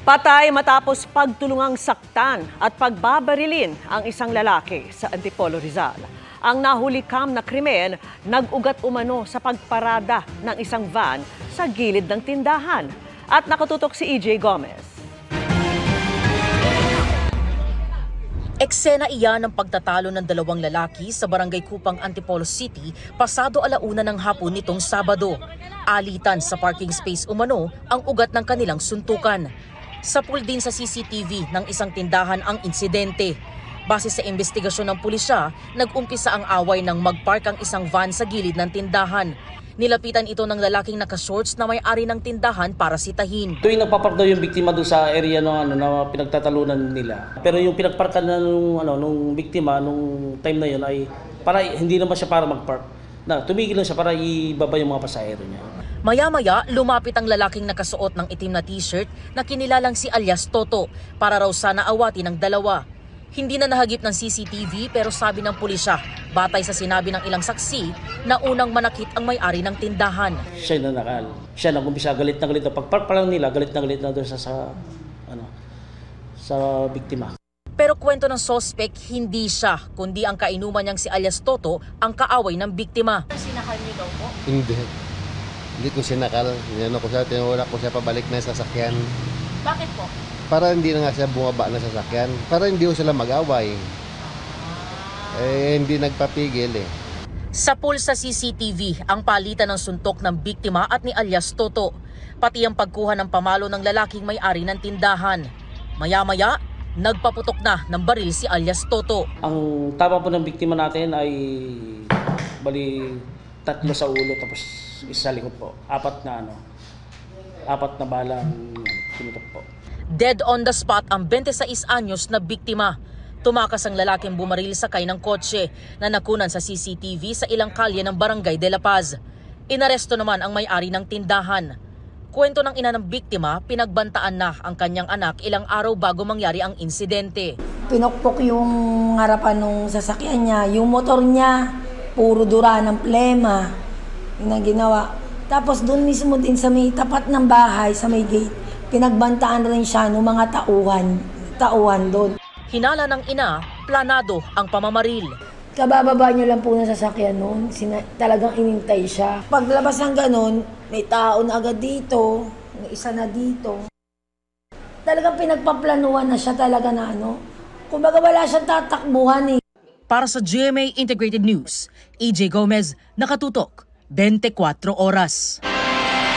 Patay matapos pagtulungang saktan at pagbabarilin ang isang lalaki sa Antipolo, Rizal. Ang nahulikam na krimen nag-ugat umano sa pagparada ng isang van sa gilid ng tindahan. At nakatutok si EJ Gomez. Eksena iyan ng pagtatalo ng dalawang lalaki sa Barangay Kupang, Antipolo City pasado 1:00 ng hapon nitong Sabado. Alitan sa parking space umano ang ugat ng kanilang suntukan. Sapul din sa CCTV ng isang tindahan ang insidente. Base sa investigasyon ng pulisya, nag-umpisa ang away nang mag-park ang isang van sa gilid ng tindahan. Nilapitan ito ng lalaking naka-shorts na may-ari ng tindahan para sitahin. Tuwing nagpapark daw yung biktima doon sa area na pinagtatalunan nila. Pero yung pinagparkan na nung biktima nung time na yun ay para hindi naman siya para mag-park. Tumigil lang siya para ibaba yung mga pasahero niya. Maya-maya, lumapit ang lalaking nakasuot ng itim na t-shirt na kinilalang si alias Toto para raw sana awatin ng dalawa. Hindi na nahagip ng CCTV pero sabi ng pulisya, batay sa sinabi ng ilang saksi, na unang manakit ang may-ari ng tindahan. Siya nanakal. Siya nag-umpisa galit na galit. Pagpark pa lang nila, galit na doon sa biktima. Pero kwento ng suspect, hindi siya, kundi ang kainuman niyang si alias Toto ang kaaway ng biktima. Sinakal niyo daw po? Hindi ko sinakal. Tinulak ko siya pabalik na sa sasakyan. Bakit po? Para hindi na nga siya bumaba na sa sasakyan. Para hindi ko sila mag-away. Hindi nagpapigil eh. Sa pool sa CCTV, ang palitan ng suntok ng biktima at ni alias Toto. Pati ang pagkuha ng pamalo ng lalaking may-ari ng tindahan. Maya-maya, nagpaputok na ng baril si alias Toto. Ang tama po ng biktima natin ay bali 3 sa ulo tapos isa sa likod po. 4 na balang pinutok po. Dead on the spot ang 26 anyos na biktima. Tumakas ang lalaking bumaril sakay ng kotse na nakunan sa CCTV sa ilang kalye ng Barangay de la Paz. Inaresto naman ang may-ari ng tindahan. Kwento ng ina ng biktima, pinagbantaan na ang kanyang anak ilang araw bago mangyari ang insidente. Pinukpok yung harapan ng sasakyan niya, yung motor niya, puro dura ng plema. Yun ang ginawa. Tapos doon mismo din sa may tapat ng bahay, sa may gate, pinagbantaan rin siya ng mga tauhan doon. Hinala ng ina, planado ang pamamaril. Kabababa niya lang po ng sasakyan noon, talagang inintay siya. Paglabas ng ganun, may tao na agad dito, may isa na dito. Talagang pinagpaplanuhan na siya talaga na kumbaga wala siyang tatakbuhan eh. Para sa GMA Integrated News, EJ Gomez, nakatutok, 24 oras.